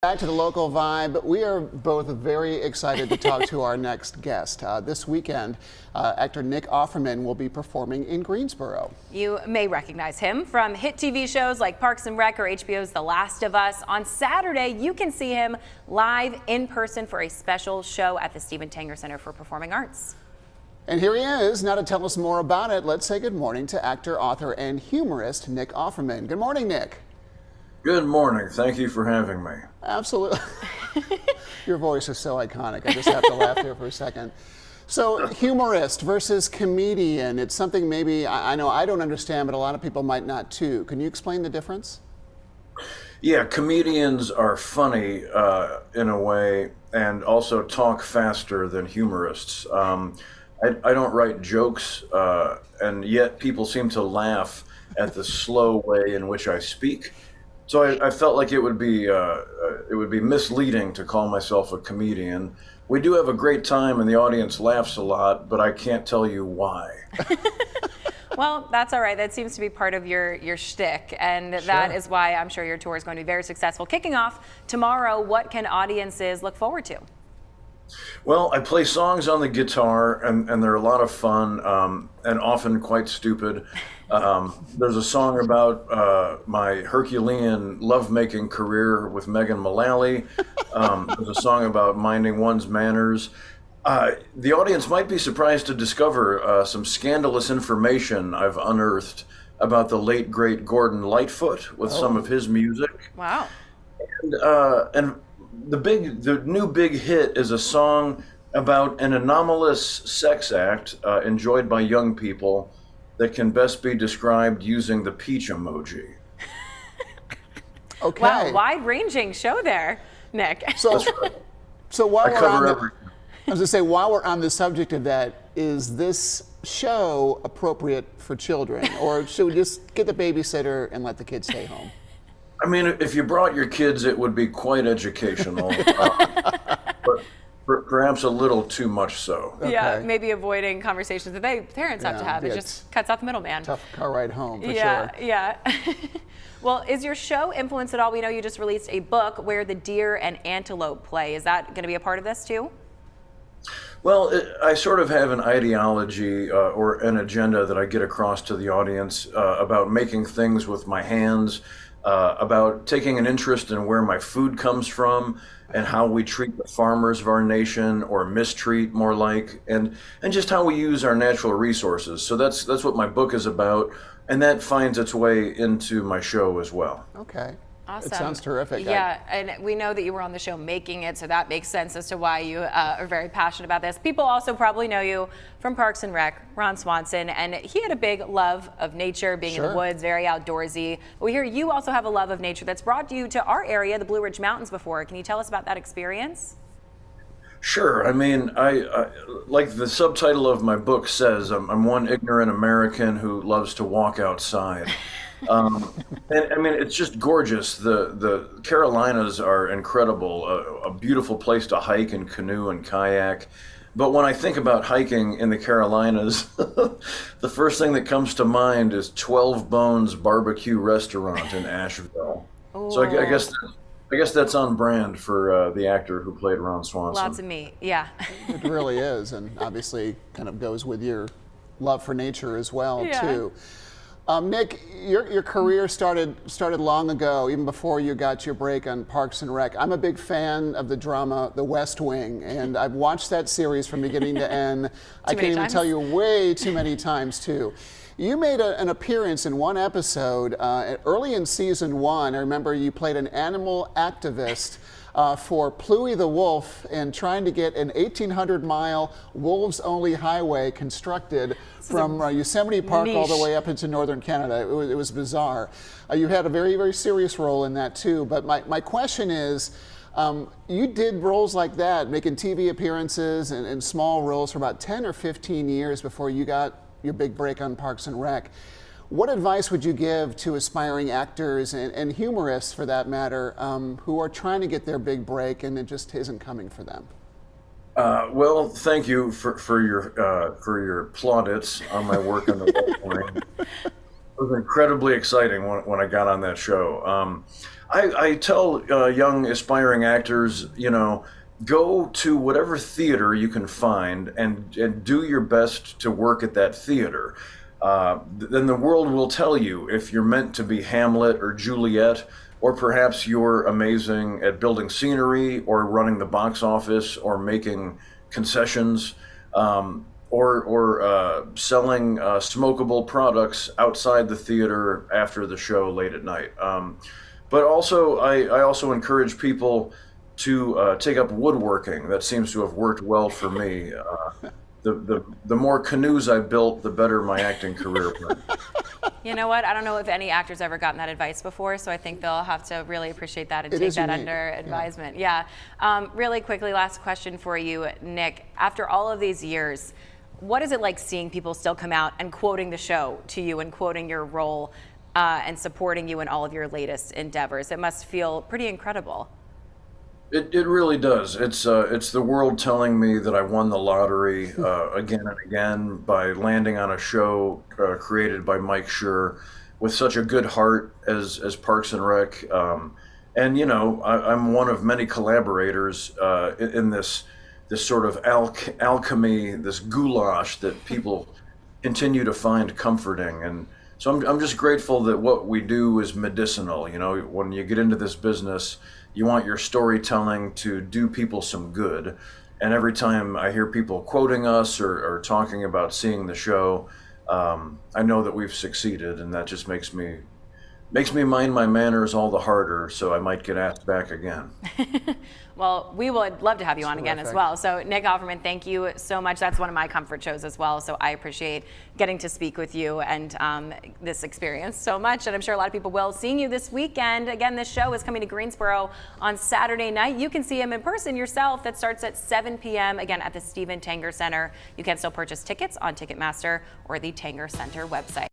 Back to the local vibe. We are both very excited to talk to our next guest. This weekend, actor Nick Offerman will be performing in Greensboro. You may recognize him from hit TV shows like Parks and Rec or HBO's The Last of Us. On Saturday, you can see him live in person for a special show at the Steven Tanger Center for Performing Arts. And here he is. Now to tell us more about it, let's say good morning to actor, author, and humorist Nick Offerman. Good morning, Nick. Good morning. Thank you for having me. Absolutely. Your voice is so iconic. I just have to laugh there for a second. So, humorist versus comedian. It's something maybe I know I don't understand, but a lot of people might not too. Can you explain the difference? Yeah, comedians are funny in a way and also talk faster than humorists. I don't write jokes, and yet people seem to laugh at the slow way in which I speak. So I felt like it would be misleading to call myself a comedian. We do have a great time and the audience laughs a lot, but I can't tell you why. Well, that's all right. That seems to be part of your shtick, and that is why I'm sure your tour is going to be very successful. Kicking off tomorrow, what can audiences look forward to? Well, I play songs on the guitar, and they're a lot of fun, and often quite stupid. There's a song about my Herculean lovemaking career with Megan Mullally. There's a song about minding one's manners. The audience might be surprised to discover some scandalous information I've unearthed about the late, great Gordon Lightfoot with some of his music. Wow. And the new big hit is a song about an anomalous sex act enjoyed by young people that can best be described using the peach emoji. Okay. Wow, wide-ranging show there, Nick. So while I we're cover on everything. I was going to say, while we're on the subject of that, is this show appropriate for children, or should we just get the babysitter and let the kids stay home? I mean, if you brought your kids, it would be quite educational, but perhaps a little too much so. Okay. Yeah, maybe avoiding conversations that parents have to have. It just cuts out the middleman. Tough car ride home, for sure. Yeah. Well, is your show influenced at all? We know you just released a book where the deer and antelope play. Is that going to be a part of this too? Well, I sort of have an ideology or an agenda that I get across to the audience about making things with my hands, about taking an interest in where my food comes from and how we treat the farmers of our nation, or mistreat more like, and just how we use our natural resources. So that's what my book is about, and that finds its way into my show as well. Okay. Awesome. It sounds terrific. Yeah, and we know that you were on the show making it, so that makes sense as to why you are very passionate about this. People also probably know you from Parks and Rec, Ron Swanson, and he had a big love of nature, being in the woods, very outdoorsy. But we hear you also have a love of nature that's brought you to our area, the Blue Ridge Mountains, before. Can you tell us about that experience? Sure. I mean, I like the subtitle of my book says, I'm one ignorant American who loves to walk outside. And I mean, it's just gorgeous. The Carolinas are incredible, a beautiful place to hike and canoe and kayak. But when I think about hiking in the Carolinas, the first thing that comes to mind is 12 Bones Barbecue Restaurant in Asheville. Ooh. So I guess that's on brand for the actor who played Ron Swanson. Lots of meat, yeah. It really is, and obviously kind of goes with your love for nature as well, too. Nick, your career started long ago, even before you got your break on Parks and Rec. I'm a big fan of the drama The West Wing, and I've watched that series from beginning to end. I can't even tell you, way too many times, too. You made an appearance in one episode early in season 1. I remember you played an animal activist for Pluie the Wolf and trying to get an 1,800-mile wolves-only highway constructed from Yosemite Park all the way up into northern Canada. It was bizarre. You had a very, very serious role in that too. But my question is, you did roles like that, making TV appearances and small roles for about 10 or 15 years before you got your big break on Parks and Rec. What advice would you give to aspiring actors and humorists, for that matter, who are trying to get their big break and it just isn't coming for them? Well, thank you for your plaudits on my work on the West Wing. was incredibly exciting when I got on that show. I tell young aspiring actors, go to whatever theater you can find and do your best to work at that theater. Then the world will tell you if you're meant to be Hamlet or Juliet, or perhaps you're amazing at building scenery or running the box office or making concessions. Or selling smokable products outside the theater after the show late at night. But also, I also encourage people to take up woodworking. That seems to have worked well for me. The more canoes I built, the better my acting career went. You know what? I don't know if any actor's ever gotten that advice before, so I think they'll have to really appreciate that and take that under advisement. Yeah. Really quickly, last question for you, Nick. After all of these years, what is it like seeing people still come out and quoting the show to you and quoting your role and supporting you in all of your latest endeavors? It must feel pretty incredible. It really does. It's the world telling me that I won the lottery again and again by landing on a show created by Mike Schur with such a good heart as Parks and Rec. And I'm one of many collaborators in this sort of alchemy, this goulash that people continue to find comforting. And so I'm just grateful that what we do is medicinal. When you get into this business, you want your storytelling to do people some good. And every time I hear people quoting us or talking about seeing the show, I know that we've succeeded, and that just makes me mind my manners all the harder, so I might get asked back again. Well, we would love to have you on again as well. So Nick Offerman, thank you so much. That's one of my comfort shows as well. So I appreciate getting to speak with you and this experience so much. And I'm sure a lot of people will. Seeing you this weekend. Again, this show is coming to Greensboro on Saturday night. You can see him in person yourself. That starts at 7 p.m. again at the Steven Tanger Center. You can still purchase tickets on Ticketmaster or the Tanger Center website.